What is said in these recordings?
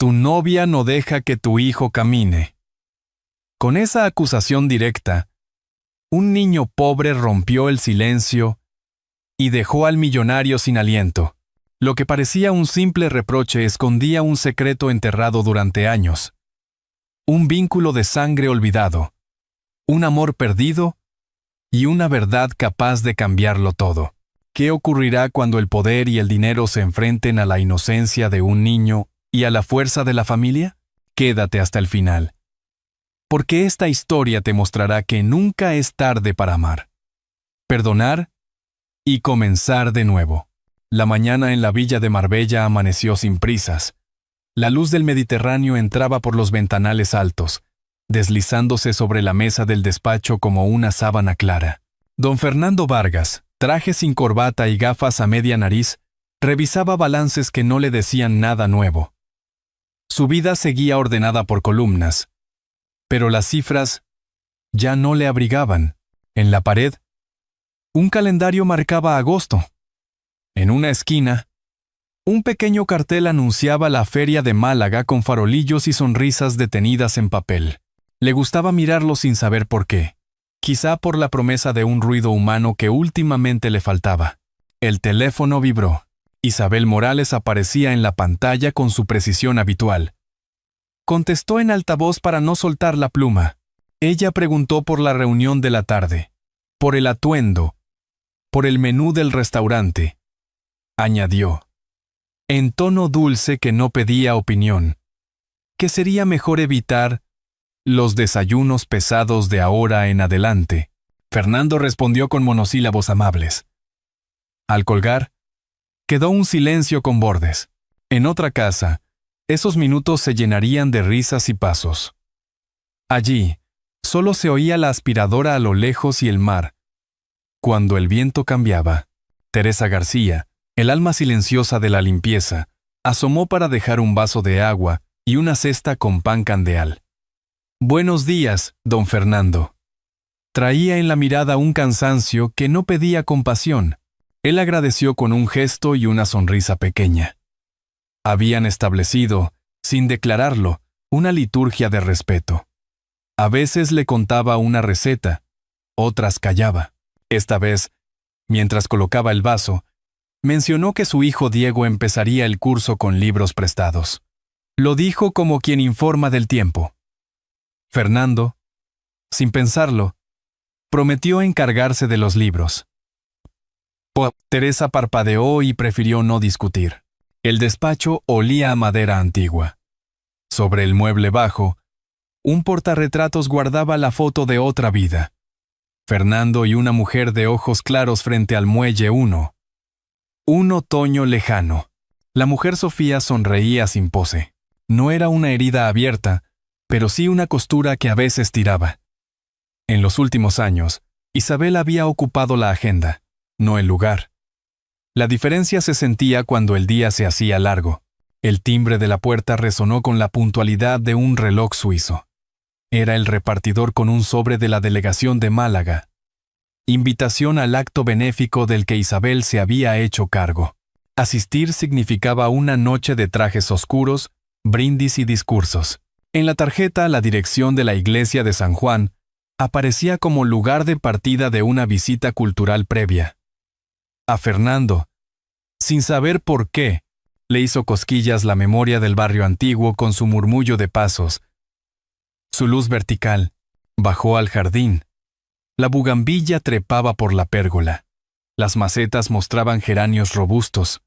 Tu novia no deja que tu hijo camine. Con esa acusación directa, un niño pobre rompió el silencio y dejó al millonario sin aliento. Lo que parecía un simple reproche escondía un secreto enterrado durante años. Un vínculo de sangre olvidado, un amor perdido y una verdad capaz de cambiarlo todo. ¿Qué ocurrirá cuando el poder y el dinero se enfrenten a la inocencia de un niño y a la fuerza de la familia? Quédate hasta el final, porque esta historia te mostrará que nunca es tarde para amar, perdonar y comenzar de nuevo. La mañana en la villa de Marbella amaneció sin prisas. La luz del Mediterráneo entraba por los ventanales altos, deslizándose sobre la mesa del despacho como una sábana clara. Don Fernando Vargas, traje sin corbata y gafas a media nariz, revisaba balances que no le decían nada nuevo. Su vida seguía ordenada por columnas, pero las cifras ya no le abrigaban. En la pared, un calendario marcaba agosto. En una esquina, un pequeño cartel anunciaba la feria de Málaga con farolillos y sonrisas detenidas en papel. Le gustaba mirarlo sin saber por qué. Quizá por la promesa de un ruido humano que últimamente le faltaba. El teléfono vibró. Isabel Morales aparecía en la pantalla con su precisión habitual. Contestó en altavoz para no soltar la pluma. Ella preguntó por la reunión de la tarde, por el atuendo, por el menú del restaurante. Añadió, en tono dulce que no pedía opinión, que sería mejor evitar los desayunos pesados de ahora en adelante. Fernando respondió con monosílabos amables. Al colgar, quedó un silencio con bordes. En otra casa, esos minutos se llenarían de risas y pasos. Allí, solo se oía la aspiradora a lo lejos y el mar. Cuando el viento cambiaba, Teresa García, el alma silenciosa de la limpieza, asomó para dejar un vaso de agua y una cesta con pan candeal. «Buenos días, don Fernando». Traía en la mirada un cansancio que no pedía compasión. Él agradeció con un gesto y una sonrisa pequeña. Habían establecido, sin declararlo, una liturgia de respeto. A veces le contaba una receta, otras callaba. Esta vez, mientras colocaba el vaso, mencionó que su hijo Diego empezaría el curso con libros prestados. Lo dijo como quien informa del tiempo. Fernando, sin pensarlo, prometió encargarse de los libros. Teresa parpadeó y prefirió no discutir. El despacho olía a madera antigua. Sobre el mueble bajo, un portarretratos guardaba la foto de otra vida. Fernando y una mujer de ojos claros frente al muelle 1. Un otoño lejano. La mujer Sofía sonreía sin pose. No era una herida abierta, pero sí una costura que a veces tiraba. En los últimos años, Isabel había ocupado la agenda, no el lugar. La diferencia se sentía cuando el día se hacía largo. El timbre de la puerta resonó con la puntualidad de un reloj suizo. Era el repartidor con un sobre de la delegación de Málaga. Invitación al acto benéfico del que Isabel se había hecho cargo. Asistir significaba una noche de trajes oscuros, brindis y discursos. En la tarjeta, la dirección de la iglesia de San Juan aparecía como lugar de partida de una visita cultural previa. A Fernando, sin saber por qué, le hizo cosquillas la memoria del barrio antiguo con su murmullo de pasos. Su luz vertical bajó al jardín. La bugambilla trepaba por la pérgola. Las macetas mostraban geranios robustos.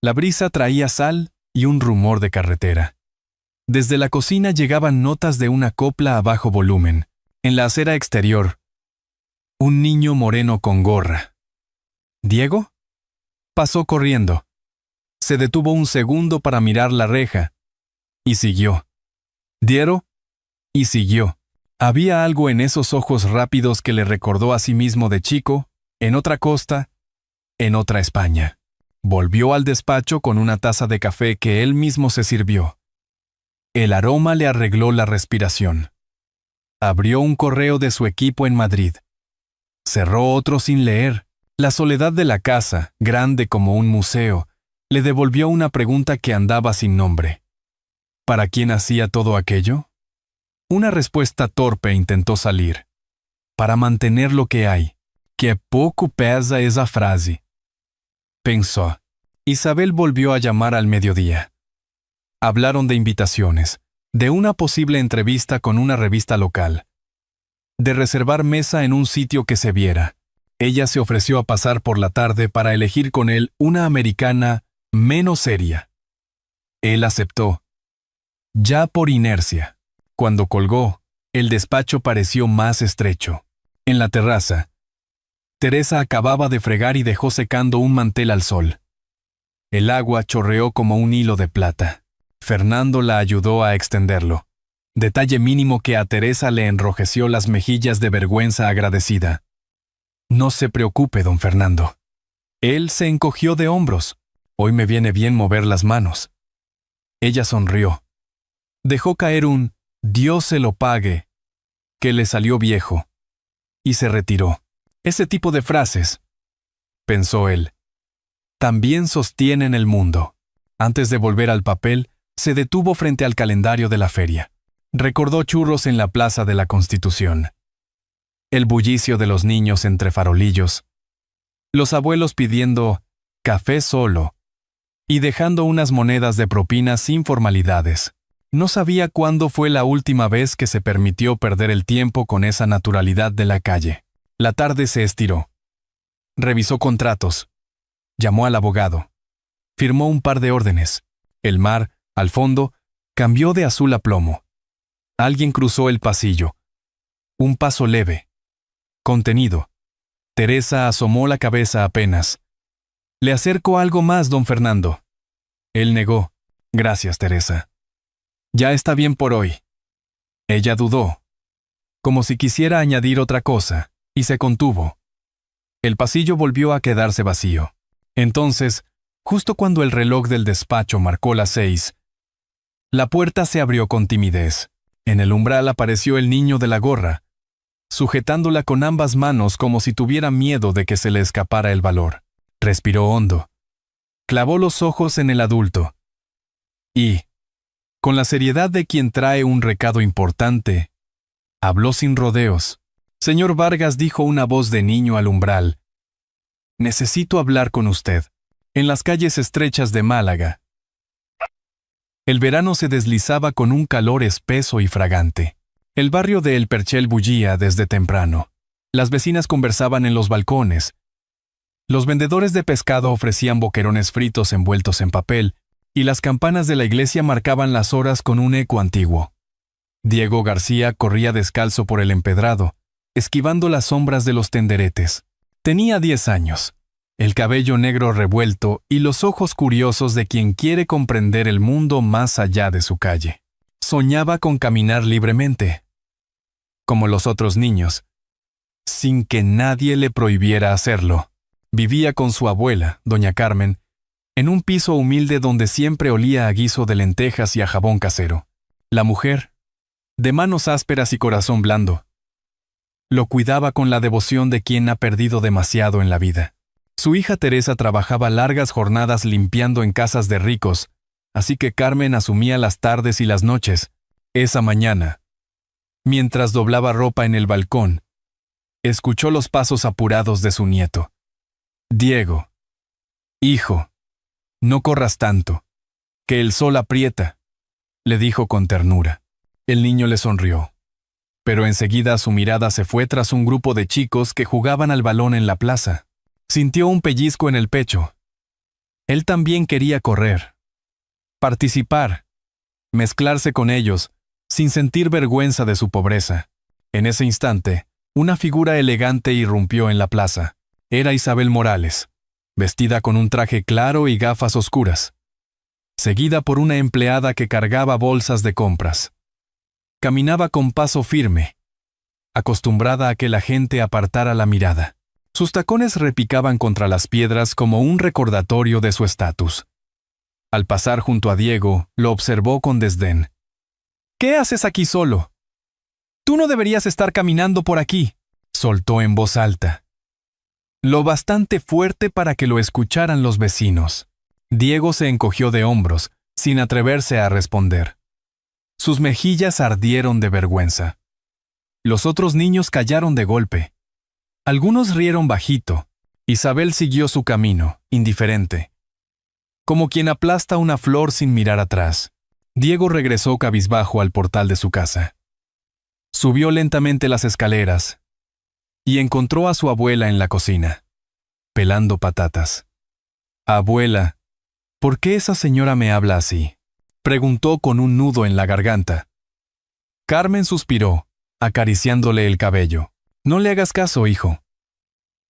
La brisa traía sal y un rumor de carretera. Desde la cocina llegaban notas de una copla a bajo volumen. En la acera exterior, un niño moreno con gorra. ¿Diego? Pasó corriendo. Se detuvo un segundo para mirar la reja. Y siguió. ¿Diero? Y siguió. Había algo en esos ojos rápidos que le recordó a sí mismo de chico, en otra costa, en otra España. Volvió al despacho con una taza de café que él mismo se sirvió. El aroma le arregló la respiración. Abrió un correo de su equipo en Madrid. Cerró otro sin leer. La soledad de la casa, grande como un museo, le devolvió una pregunta que andaba sin nombre. ¿Para quién hacía todo aquello? Una respuesta torpe intentó salir. Para mantener lo que hay. Que poco pesa esa frase. Pensó. Isabel volvió a llamar al mediodía. Hablaron de invitaciones, de una posible entrevista con una revista local, de reservar mesa en un sitio que se viera. Ella se ofreció a pasar por la tarde para elegir con él una americana menos seria. Él aceptó, ya por inercia. Cuando colgó, el despacho pareció más estrecho. En la terraza, Teresa acababa de fregar y dejó secando un mantel al sol. El agua chorreó como un hilo de plata. Fernando la ayudó a extenderlo. Detalle mínimo que a Teresa le enrojeció las mejillas de vergüenza agradecida. No se preocupe, don Fernando. Él se encogió de hombros. Hoy me viene bien mover las manos. Ella sonrió. Dejó caer un «Dios se lo pague», que le salió viejo, y se retiró. Ese tipo de frases, pensó él, también sostienen el mundo. Antes de volver al papel, se detuvo frente al calendario de la feria. Recordó churros en la Plaza de la Constitución. El bullicio de los niños entre farolillos. Los abuelos pidiendo café solo y dejando unas monedas de propina sin formalidades. No sabía cuándo fue la última vez que se permitió perder el tiempo con esa naturalidad de la calle. La tarde se estiró. Revisó contratos. Llamó al abogado. Firmó un par de órdenes. El mar, al fondo, cambió de azul a plomo. Alguien cruzó el pasillo. Un paso leve. Contenido. Teresa asomó la cabeza apenas. «Le acerco algo más, don Fernando». Él negó. «Gracias, Teresa. Ya está bien por hoy». Ella dudó, como si quisiera añadir otra cosa, y se contuvo. El pasillo volvió a quedarse vacío. Entonces, justo cuando el reloj del despacho marcó las 6, la puerta se abrió con timidez. En el umbral apareció el niño de la gorra, sujetándola con ambas manos como si tuviera miedo de que se le escapara el valor. Respiró hondo. Clavó los ojos en el adulto. Y, con la seriedad de quien trae un recado importante, habló sin rodeos. «Señor Vargas», dijo una voz de niño al umbral. «Necesito hablar con usted. En las calles estrechas de Málaga». El verano se deslizaba con un calor espeso y fragante. El barrio de El Perchel bullía desde temprano. Las vecinas conversaban en los balcones. Los vendedores de pescado ofrecían boquerones fritos envueltos en papel, y las campanas de la iglesia marcaban las horas con un eco antiguo. Diego García corría descalzo por el empedrado, esquivando las sombras de los tenderetes. Tenía 10 años, el cabello negro revuelto y los ojos curiosos de quien quiere comprender el mundo más allá de su calle. Soñaba con caminar libremente, como los otros niños, sin que nadie le prohibiera hacerlo. Vivía con su abuela, doña Carmen, en un piso humilde donde siempre olía a guiso de lentejas y a jabón casero. La mujer, de manos ásperas y corazón blando, lo cuidaba con la devoción de quien ha perdido demasiado en la vida. Su hija Teresa trabajaba largas jornadas limpiando en casas de ricos, así que Carmen asumía las tardes y las noches. Esa mañana, mientras doblaba ropa en el balcón, escuchó los pasos apurados de su nieto. «Diego, hijo, no corras tanto, que el sol aprieta», le dijo con ternura. El niño le sonrió, pero enseguida su mirada se fue tras un grupo de chicos que jugaban al balón en la plaza. Sintió un pellizco en el pecho. Él también quería correr, participar, mezclarse con ellos, sin sentir vergüenza de su pobreza. En ese instante, una figura elegante irrumpió en la plaza. Era Isabel Morales, vestida con un traje claro y gafas oscuras, seguida por una empleada que cargaba bolsas de compras. Caminaba con paso firme, acostumbrada a que la gente apartara la mirada. Sus tacones repicaban contra las piedras como un recordatorio de su estatus. Al pasar junto a Diego, lo observó con desdén. «¿Qué haces aquí solo? Tú no deberías estar caminando por aquí», soltó en voz alta, lo bastante fuerte para que lo escucharan los vecinos. Diego se encogió de hombros, sin atreverse a responder. Sus mejillas ardieron de vergüenza. Los otros niños callaron de golpe. Algunos rieron bajito. Isabel siguió su camino, indiferente, como quien aplasta una flor sin mirar atrás. Diego regresó cabizbajo al portal de su casa. Subió lentamente las escaleras y encontró a su abuela en la cocina, pelando patatas. «Abuela, ¿por qué esa señora me habla así?», preguntó con un nudo en la garganta. Carmen suspiró, acariciándole el cabello. «No le hagas caso, hijo.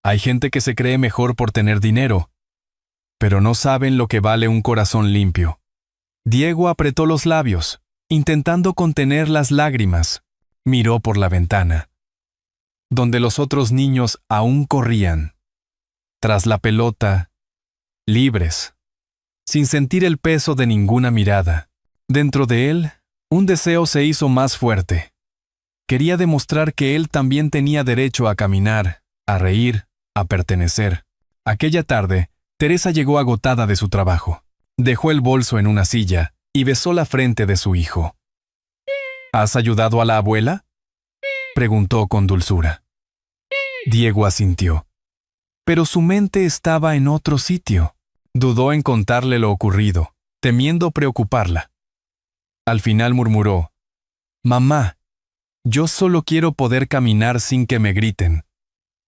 Hay gente que se cree mejor por tener dinero, pero no saben lo que vale un corazón limpio». Diego apretó los labios, intentando contener las lágrimas. Miró por la ventana, donde los otros niños aún corrían, tras la pelota, libres, sin sentir el peso de ninguna mirada. Dentro de él, un deseo se hizo más fuerte. Quería demostrar que él también tenía derecho a caminar, a reír, a pertenecer. Aquella tarde, Teresa llegó agotada de su trabajo. Dejó el bolso en una silla y besó la frente de su hijo. «¿Has ayudado a la abuela?», preguntó con dulzura. Diego asintió. Pero su mente estaba en otro sitio. Dudó en contarle lo ocurrido, temiendo preocuparla. Al final murmuró: «Mamá, yo solo quiero poder caminar sin que me griten».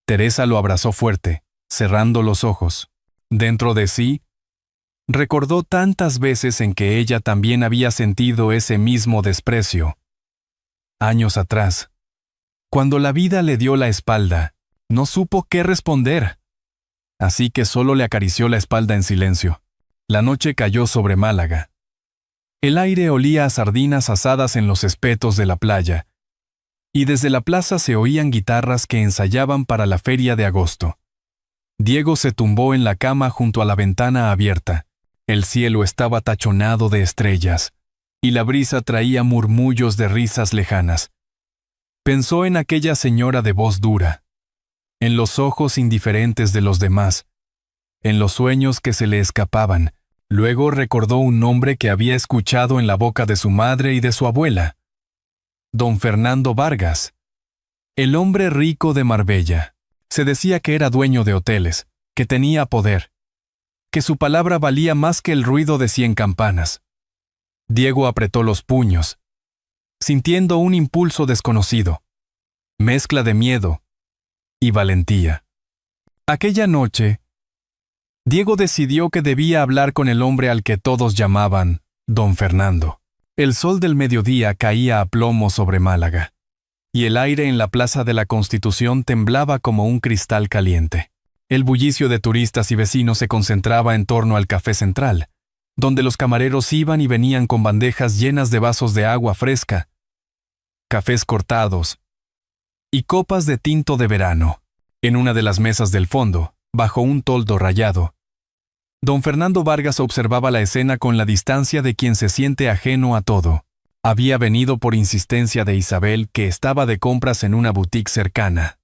Teresa lo abrazó fuerte, cerrando los ojos. Dentro de sí, recordó tantas veces en que ella también había sentido ese mismo desprecio. Años atrás, cuando la vida le dio la espalda, no supo qué responder. Así que solo le acarició la espalda en silencio. La noche cayó sobre Málaga. El aire olía a sardinas asadas en los espetos de la playa, y desde la plaza se oían guitarras que ensayaban para la feria de agosto. Diego se tumbó en la cama junto a la ventana abierta. El cielo estaba tachonado de estrellas, y la brisa traía murmullos de risas lejanas. Pensó en aquella señora de voz dura, en los ojos indiferentes de los demás, en los sueños que se le escapaban. Luego recordó un nombre que había escuchado en la boca de su madre y de su abuela: don Fernando Vargas, el hombre rico de Marbella. Se decía que era dueño de hoteles, que tenía poder, que su palabra valía más que el ruido de 100 campanas. Diego apretó los puños, sintiendo un impulso desconocido, mezcla de miedo y valentía. Aquella noche, Diego decidió que debía hablar con el hombre al que todos llamaban don Fernando. El sol del mediodía caía a plomo sobre Málaga, y el aire en la Plaza de la Constitución temblaba como un cristal caliente. El bullicio de turistas y vecinos se concentraba en torno al Café Central, donde los camareros iban y venían con bandejas llenas de vasos de agua fresca, cafés cortados y copas de tinto de verano. En una de las mesas del fondo, bajo un toldo rayado, don Fernando Vargas observaba la escena con la distancia de quien se siente ajeno a todo. Había venido por insistencia de Isabel, que estaba de compras en una boutique cercana.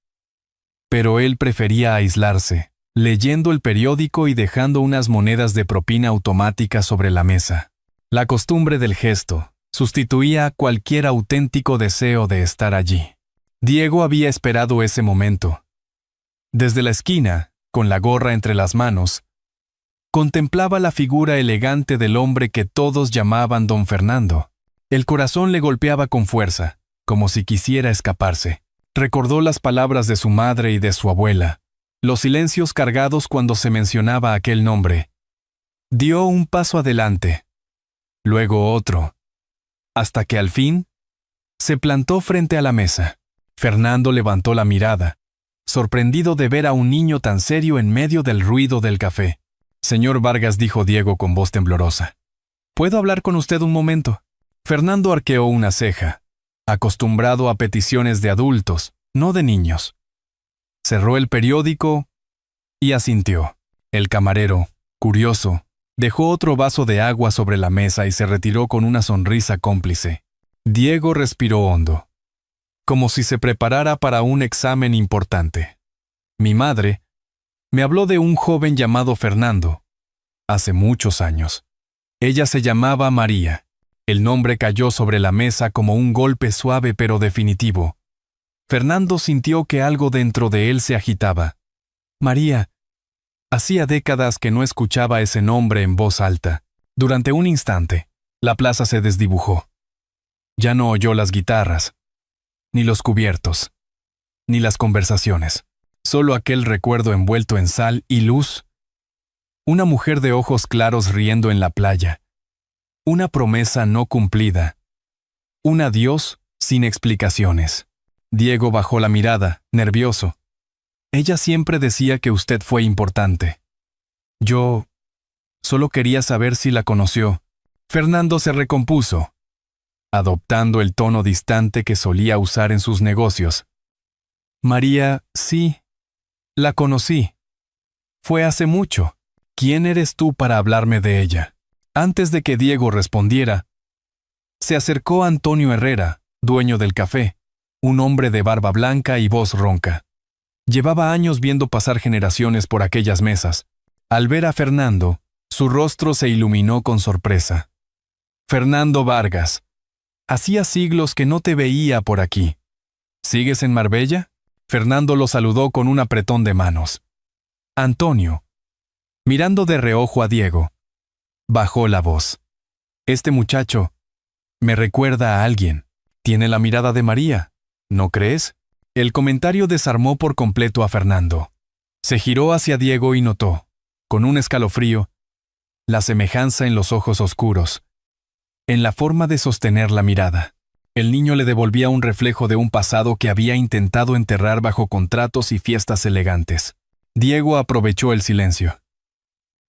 Pero él prefería aislarse, leyendo el periódico y dejando unas monedas de propina automática sobre la mesa. La costumbre del gesto sustituía cualquier auténtico deseo de estar allí. Diego había esperado ese momento. Desde la esquina, con la gorra entre las manos, contemplaba la figura elegante del hombre que todos llamaban don Fernando. El corazón le golpeaba con fuerza, como si quisiera escaparse. Recordó las palabras de su madre y de su abuela, los silencios cargados cuando se mencionaba aquel nombre. Dio un paso adelante, luego otro, hasta que al fin se plantó frente a la mesa. Fernando levantó la mirada, sorprendido de ver a un niño tan serio en medio del ruido del café. «Señor Vargas», dijo Diego con voz temblorosa, «¿puedo hablar con usted un momento?». Fernando arqueó una ceja, acostumbrado a peticiones de adultos, no de niños. Cerró el periódico y asintió. El camarero, curioso, dejó otro vaso de agua sobre la mesa y se retiró con una sonrisa cómplice. Diego respiró hondo, como si se preparara para un examen importante. «Mi madre me habló de un joven llamado Fernando, hace muchos años. Ella se llamaba María. El nombre cayó sobre la mesa como un golpe suave pero definitivo. Fernando sintió que algo dentro de él se agitaba. María. Hacía décadas que no escuchaba ese nombre en voz alta. Durante un instante, la plaza se desdibujó. Ya no oyó las guitarras, ni los cubiertos, ni las conversaciones. Solo aquel recuerdo envuelto en sal y luz. Una mujer de ojos claros riendo en la playa. Una promesa no cumplida. Un adiós sin explicaciones. Diego bajó la mirada, nervioso. Ella siempre decía que usted fue importante. Yo solo quería saber si la conoció. Fernando se recompuso, adoptando el tono distante que solía usar en sus negocios. María, sí, la conocí. Fue hace mucho. ¿Quién eres tú para hablarme de ella? Antes de que Diego respondiera, se acercó Antonio Herrera, dueño del café, un hombre de barba blanca y voz ronca. Llevaba años viendo pasar generaciones por aquellas mesas. Al ver a Fernando, su rostro se iluminó con sorpresa. Fernando Vargas, hacía siglos que no te veía por aquí. ¿Sigues en Marbella? Fernando lo saludó con un apretón de manos. Antonio, mirando de reojo a Diego, bajó la voz. Este muchacho me recuerda a alguien. Tiene la mirada de María, ¿no crees? El comentario desarmó por completo a Fernando. Se giró hacia Diego y notó, con un escalofrío, la semejanza en los ojos oscuros, en la forma de sostener la mirada. El niño le devolvía un reflejo de un pasado que había intentado enterrar bajo contratos y fiestas elegantes. Diego aprovechó el silencio.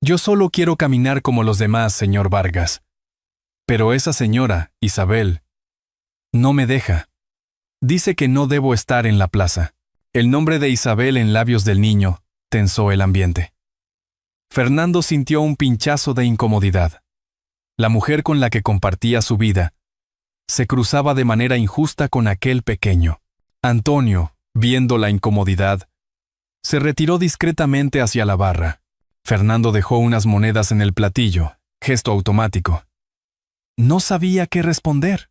Yo solo quiero caminar como los demás, señor Vargas. Pero esa señora, Isabel, no me deja. Dice que no debo estar en la plaza. El nombre de Isabel en labios del niño tensó el ambiente. Fernando sintió un pinchazo de incomodidad. La mujer con la que compartía su vida se cruzaba de manera injusta con aquel pequeño. Antonio, viendo la incomodidad, se retiró discretamente hacia la barra. Fernando dejó unas monedas en el platillo, gesto automático. No sabía qué responder.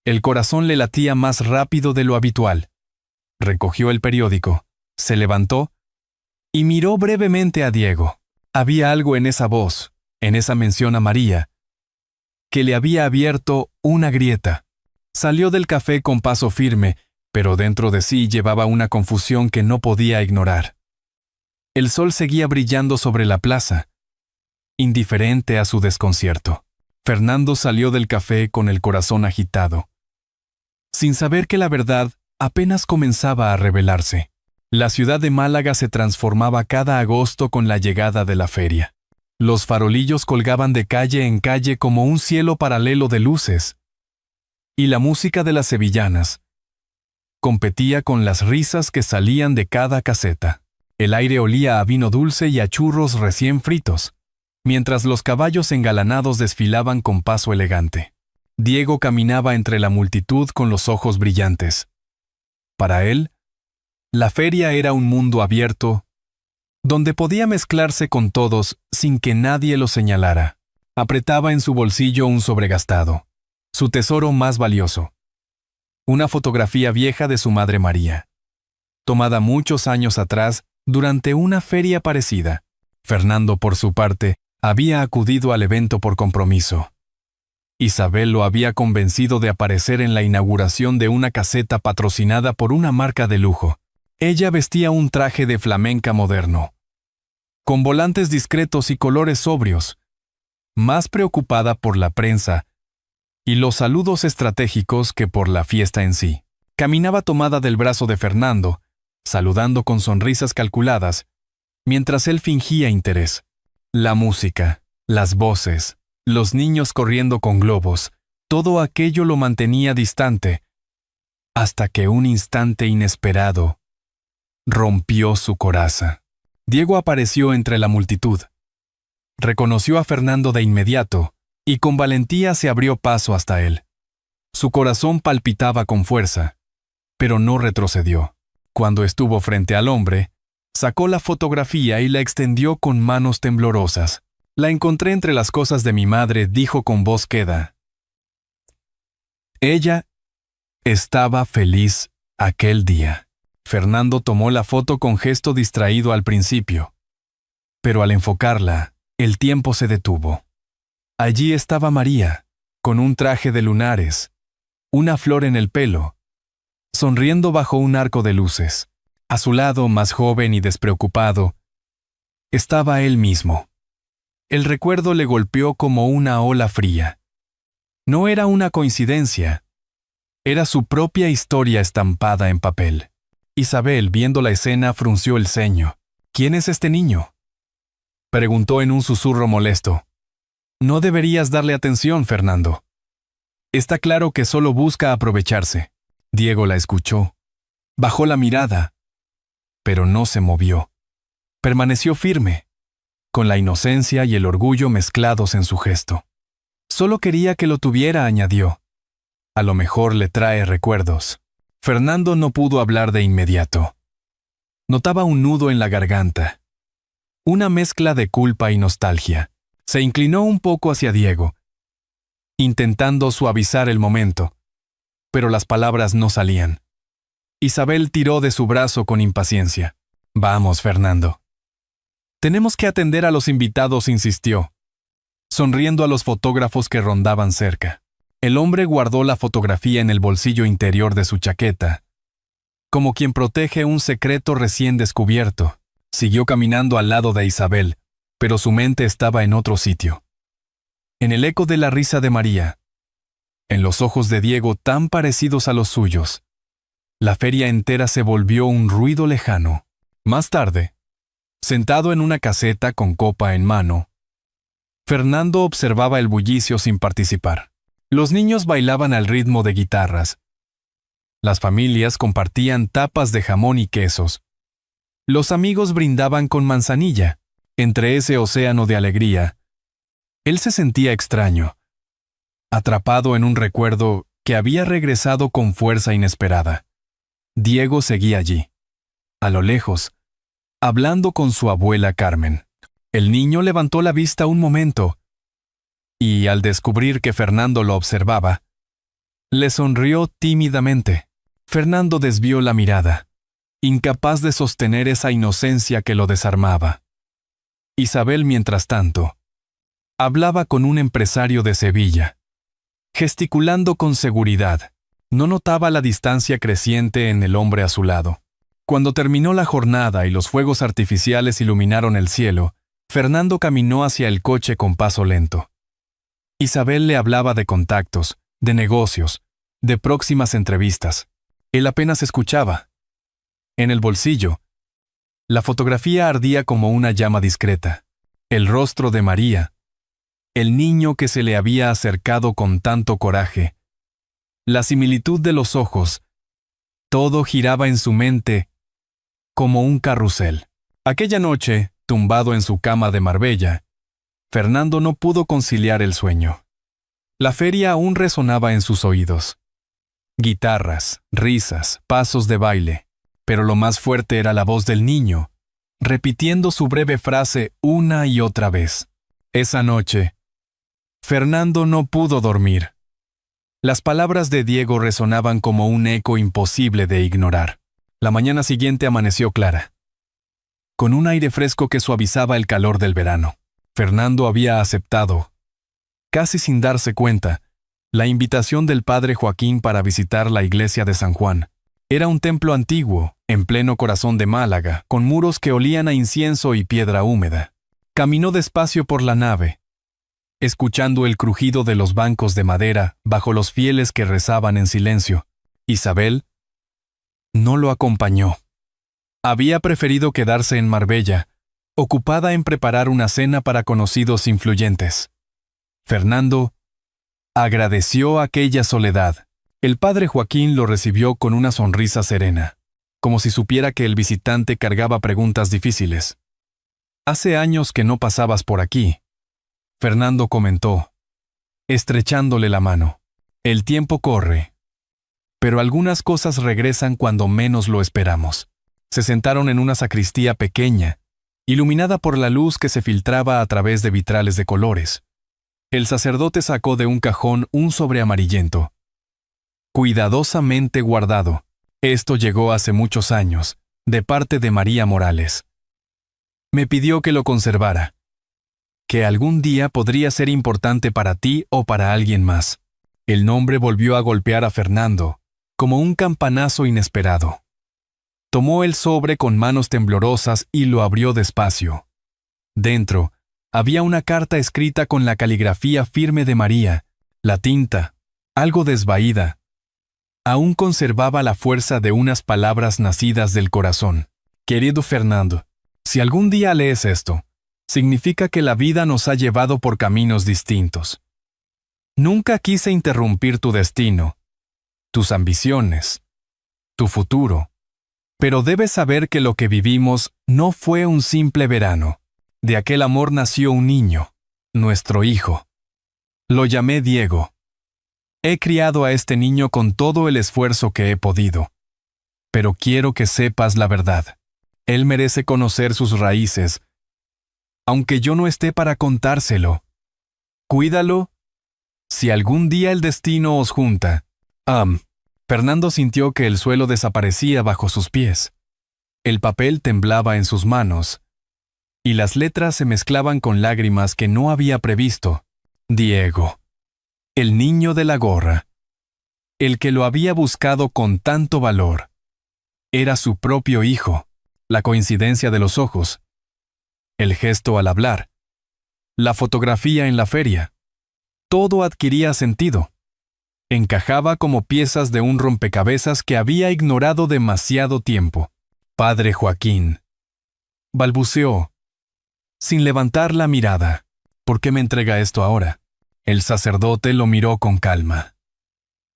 El corazón le latía más rápido de lo habitual. Recogió el periódico, se levantó y miró brevemente a Diego. Había algo en esa voz, en esa mención a María, que le había abierto una grieta. Salió del café con paso firme, pero dentro de sí llevaba una confusión que no podía ignorar. El sol seguía brillando sobre la plaza, indiferente a su desconcierto. Fernando salió del café con el corazón agitado, sin saber que la verdad apenas comenzaba a revelarse. La ciudad de Málaga se transformaba cada agosto con la llegada de la feria. Los farolillos colgaban de calle en calle como un cielo paralelo de luces, y la música de las sevillanas competía con las risas que salían de cada caseta. El aire olía a vino dulce y a churros recién fritos, mientras los caballos engalanados desfilaban con paso elegante. Diego caminaba entre la multitud con los ojos brillantes. Para él, la feria era un mundo abierto, donde podía mezclarse con todos sin que nadie lo señalara. Apretaba en su bolsillo un sobregastado, su tesoro más valioso. Una fotografía vieja de su madre María, tomada muchos años atrás durante una feria parecida. Fernando, por su parte, había acudido al evento por compromiso. Isabel lo había convencido de aparecer en la inauguración de una caseta patrocinada por una marca de lujo. Ella vestía un traje de flamenca moderno, con volantes discretos y colores sobrios, más preocupada por la prensa y los saludos estratégicos que por la fiesta en sí. Caminaba tomada del brazo de Fernando, saludando con sonrisas calculadas, mientras él fingía interés. La música, las voces, los niños corriendo con globos, todo aquello lo mantenía distante, hasta que un instante inesperado rompió su coraza. Diego apareció entre la multitud. Reconoció a Fernando de inmediato, y con valentía se abrió paso hasta él. Su corazón palpitaba con fuerza, pero no retrocedió. Cuando estuvo frente al hombre, sacó la fotografía y la extendió con manos temblorosas. La encontré entre las cosas de mi madre, dijo con voz queda. Ella estaba feliz aquel día. Fernando tomó la foto con gesto distraído al principio, pero al enfocarla, el tiempo se detuvo. Allí estaba María, con un traje de lunares, una flor en el pelo, sonriendo bajo un arco de luces. A su lado, más joven y despreocupado, estaba él mismo. El recuerdo le golpeó como una ola fría. No era una coincidencia. Era su propia historia estampada en papel. Isabel, viendo la escena, frunció el ceño. ¿Quién es este niño?, preguntó en un susurro molesto. No deberías darle atención, Fernando. Está claro que solo busca aprovecharse. Diego la escuchó. Bajó la mirada, pero no se movió. Permaneció firme, con la inocencia y el orgullo mezclados en su gesto. Solo quería que lo tuviera, añadió. A lo mejor le trae recuerdos. Fernando no pudo hablar de inmediato. Notaba un nudo en la garganta, una mezcla de culpa y nostalgia. Se inclinó un poco hacia Diego, intentando suavizar el momento, pero las palabras no salían. Isabel tiró de su brazo con impaciencia. Vamos, Fernando. Tenemos que atender a los invitados, insistió, sonriendo a los fotógrafos que rondaban cerca. El hombre guardó la fotografía en el bolsillo interior de su chaqueta, como quien protege un secreto recién descubierto. Siguió caminando al lado de Isabel, pero su mente estaba en otro sitio. En el eco de la risa de María, en los ojos de Diego tan parecidos a los suyos, la feria entera se volvió un ruido lejano. Más tarde, sentado en una caseta con copa en mano, Fernando observaba el bullicio sin participar. Los niños bailaban al ritmo de guitarras. Las familias compartían tapas de jamón y quesos. Los amigos brindaban con manzanilla. Entre ese océano de alegría, él se sentía extraño, atrapado en un recuerdo que había regresado con fuerza inesperada. Diego seguía allí, a lo lejos, hablando con su abuela Carmen. El niño levantó la vista un momento, y al descubrir que Fernando lo observaba, le sonrió tímidamente. Fernando desvió la mirada, incapaz de sostener esa inocencia que lo desarmaba. Isabel, mientras tanto, hablaba con un empresario de Sevilla, gesticulando con seguridad. No notaba la distancia creciente en el hombre a su lado. Cuando terminó la jornada y los fuegos artificiales iluminaron el cielo, Fernando caminó hacia el coche con paso lento. Isabel le hablaba de contactos, de negocios, de próximas entrevistas. Él apenas escuchaba. En el bolsillo, la fotografía ardía como una llama discreta. El rostro de María, el niño que se le había acercado con tanto coraje, la similitud de los ojos, todo giraba en su mente como un carrusel. Aquella noche, tumbado en su cama de Marbella, Fernando no pudo conciliar el sueño. La feria aún resonaba en sus oídos. Guitarras, risas, pasos de baile, pero lo más fuerte era la voz del niño, repitiendo su breve frase una y otra vez. Esa noche, Fernando no pudo dormir. Las palabras de Diego resonaban como un eco imposible de ignorar. La mañana siguiente amaneció clara, con un aire fresco que suavizaba el calor del verano. Fernando había aceptado, casi sin darse cuenta, la invitación del padre Joaquín para visitar la iglesia de San Juan. Era un templo antiguo, en pleno corazón de Málaga, con muros que olían a incienso y piedra húmeda. Caminó despacio por la nave, escuchando el crujido de los bancos de madera bajo los fieles que rezaban en silencio. Isabel no lo acompañó. Había preferido quedarse en Marbella, ocupada en preparar una cena para conocidos influyentes. Fernando agradeció aquella soledad. El padre Joaquín lo recibió con una sonrisa serena, como si supiera que el visitante cargaba preguntas difíciles. «Hace años que no pasabas por aquí», Fernando comentó, estrechándole la mano. «El tiempo corre, pero algunas cosas regresan cuando menos lo esperamos». Se sentaron en una sacristía pequeña, iluminada por la luz que se filtraba a través de vitrales de colores. El sacerdote sacó de un cajón un sobre amarillento, cuidadosamente guardado. Esto llegó hace muchos años, de parte de María Morales. Me pidió que lo conservara, que algún día podría ser importante para ti o para alguien más. El nombre volvió a golpear a Fernando, como un campanazo inesperado. Tomó el sobre con manos temblorosas y lo abrió despacio. Dentro, había una carta escrita con la caligrafía firme de María. La tinta, algo desvaída, aún conservaba la fuerza de unas palabras nacidas del corazón. Querido Fernando, si algún día lees esto, significa que la vida nos ha llevado por caminos distintos. Nunca quise interrumpir tu destino, tus ambiciones, tu futuro, pero debes saber que lo que vivimos no fue un simple verano. De aquel amor nació un niño, nuestro hijo. Lo llamé Diego. He criado a este niño con todo el esfuerzo que he podido. Pero quiero que sepas la verdad. Él merece conocer sus raíces, aunque yo no esté para contárselo. Cuídalo. Si algún día el destino os junta. Fernando sintió que el suelo desaparecía bajo sus pies. El papel temblaba en sus manos, y las letras se mezclaban con lágrimas que no había previsto. Diego. El niño de la gorra. El que lo había buscado con tanto valor. Era su propio hijo. La coincidencia de los ojos. El gesto al hablar. La fotografía en la feria. Todo adquiría sentido. Encajaba como piezas de un rompecabezas que había ignorado demasiado tiempo. Padre Joaquín. Balbuceó, sin levantar la mirada. ¿Por qué me entrega esto ahora? El sacerdote lo miró con calma.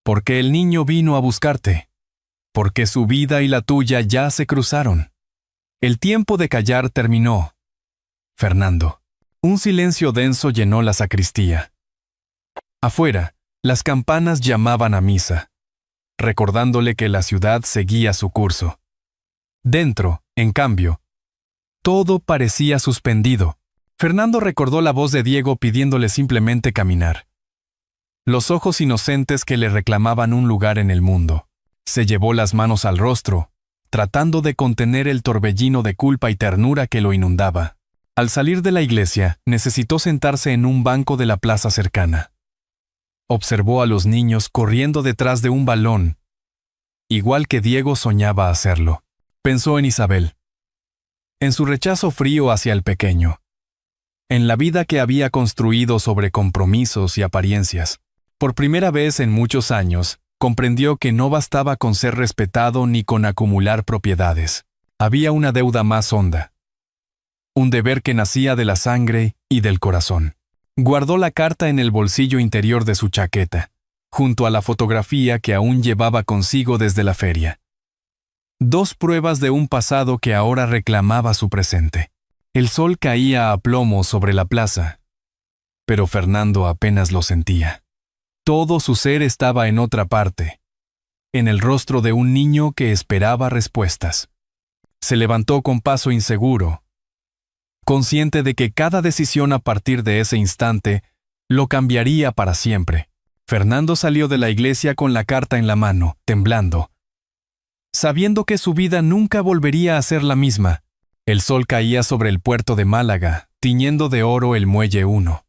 Porque el niño vino a buscarte. Porque su vida y la tuya ya se cruzaron. El tiempo de callar terminó. Fernando. Un silencio denso llenó la sacristía. Afuera, las campanas llamaban a misa, recordándole que la ciudad seguía su curso. Dentro, en cambio, todo parecía suspendido. Fernando recordó la voz de Diego pidiéndole simplemente caminar. Los ojos inocentes que le reclamaban un lugar en el mundo. Se llevó las manos al rostro, tratando de contener el torbellino de culpa y ternura que lo inundaba. Al salir de la iglesia, necesitó sentarse en un banco de la plaza cercana. Observó a los niños corriendo detrás de un balón, igual que Diego soñaba hacerlo. Pensó en Isabel, en su rechazo frío hacia el pequeño, en la vida que había construido sobre compromisos y apariencias. Por primera vez en muchos años, comprendió que no bastaba con ser respetado ni con acumular propiedades. Había una deuda más honda, un deber que nacía de la sangre y del corazón. Guardó la carta en el bolsillo interior de su chaqueta, junto a la fotografía que aún llevaba consigo desde la feria. Dos pruebas de un pasado que ahora reclamaba su presente. El sol caía a plomo sobre la plaza, pero Fernando apenas lo sentía. Todo su ser estaba en otra parte, en el rostro de un niño que esperaba respuestas. Se levantó con paso inseguro, consciente de que cada decisión a partir de ese instante lo cambiaría para siempre. Fernando salió de la iglesia con la carta en la mano, temblando, sabiendo que su vida nunca volvería a ser la misma. El sol caía sobre el puerto de Málaga, tiñendo de oro el muelle 1.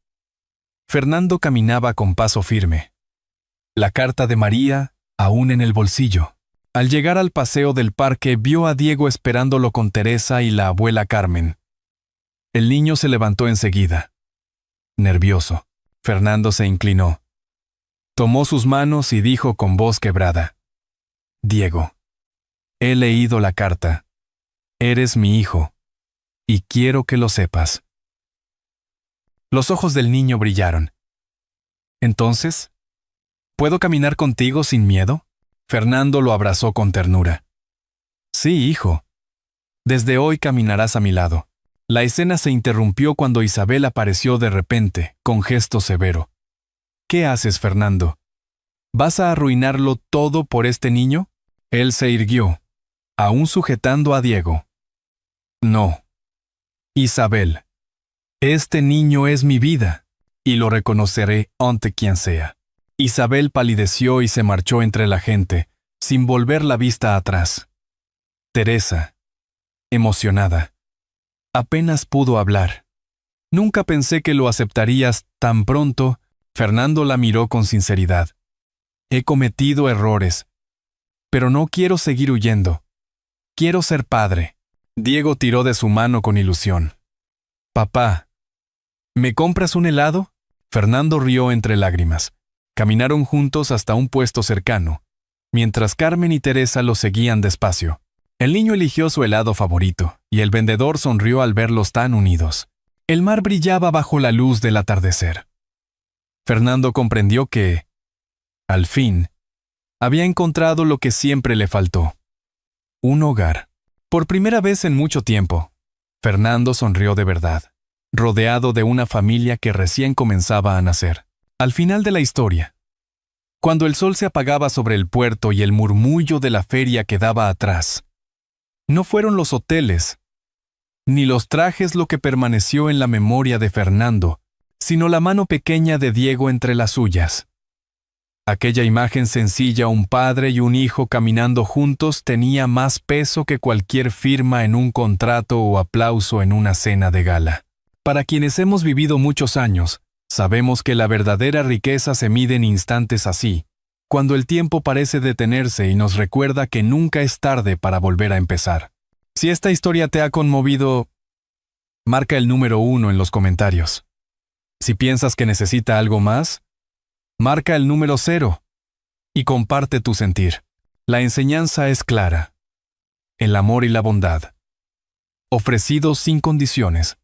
Fernando caminaba con paso firme. La carta de María, aún en el bolsillo. Al llegar al paseo del parque, vio a Diego esperándolo con Teresa y la abuela Carmen. El niño se levantó enseguida. Nervioso, Fernando se inclinó. Tomó sus manos y dijo con voz quebrada: Diego, he leído la carta. Eres mi hijo, y quiero que lo sepas. Los ojos del niño brillaron. Entonces, ¿puedo caminar contigo sin miedo? Fernando lo abrazó con ternura. Sí, hijo. Desde hoy caminarás a mi lado. La escena se interrumpió cuando Isabel apareció de repente, con gesto severo. ¿Qué haces, Fernando? ¿Vas a arruinarlo todo por este niño? Él se irguió, aún sujetando a Diego. No. Isabel, este niño es mi vida, y lo reconoceré ante quien sea. Isabel palideció y se marchó entre la gente, sin volver la vista atrás. Teresa, emocionada, apenas pudo hablar. Nunca pensé que lo aceptarías tan pronto. Fernando la miró con sinceridad. He cometido errores, pero no quiero seguir huyendo. Quiero ser padre. Diego tiró de su mano con ilusión. Papá, ¿me compras un helado? Fernando rió entre lágrimas. Caminaron juntos hasta un puesto cercano, mientras Carmen y Teresa lo seguían despacio. El niño eligió su helado favorito, y el vendedor sonrió al verlos tan unidos. El mar brillaba bajo la luz del atardecer. Fernando comprendió que, al fin, había encontrado lo que siempre le faltó: un hogar. Por primera vez en mucho tiempo, Fernando sonrió de verdad, rodeado de una familia que recién comenzaba a nacer. Al final de la historia, cuando el sol se apagaba sobre el puerto y el murmullo de la feria quedaba atrás, no fueron los hoteles, ni los trajes lo que permaneció en la memoria de Fernando, sino la mano pequeña de Diego entre las suyas. Aquella imagen sencilla, un padre y un hijo caminando juntos, tenía más peso que cualquier firma en un contrato o aplauso en una cena de gala. Para quienes hemos vivido muchos años, sabemos que la verdadera riqueza se mide en instantes así, cuando el tiempo parece detenerse y nos recuerda que nunca es tarde para volver a empezar. Si esta historia te ha conmovido, marca el número 1 en los comentarios. Si piensas que necesita algo más, marca el número 0 y comparte tu sentir. La enseñanza es clara. El amor y la bondad, ofrecidos sin condiciones,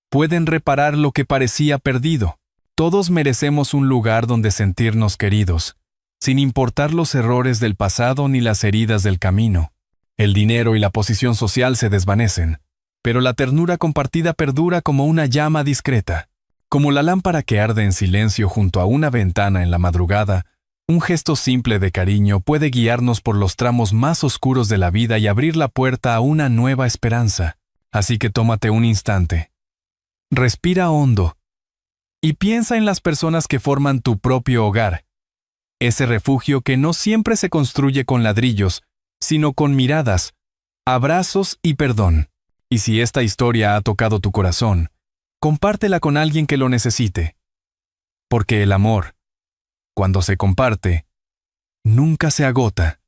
pueden reparar lo que parecía perdido. Todos merecemos un lugar donde sentirnos queridos, sin importar los errores del pasado ni las heridas del camino. El dinero y la posición social se desvanecen, pero la ternura compartida perdura como una llama discreta. Como la lámpara que arde en silencio junto a una ventana en la madrugada, un gesto simple de cariño puede guiarnos por los tramos más oscuros de la vida y abrir la puerta a una nueva esperanza. Así que tómate un instante. Respira hondo y piensa en las personas que forman tu propio hogar, ese refugio que no siempre se construye con ladrillos, sino con miradas, abrazos y perdón. Y si esta historia ha tocado tu corazón, compártela con alguien que lo necesite. Porque el amor, cuando se comparte, nunca se agota.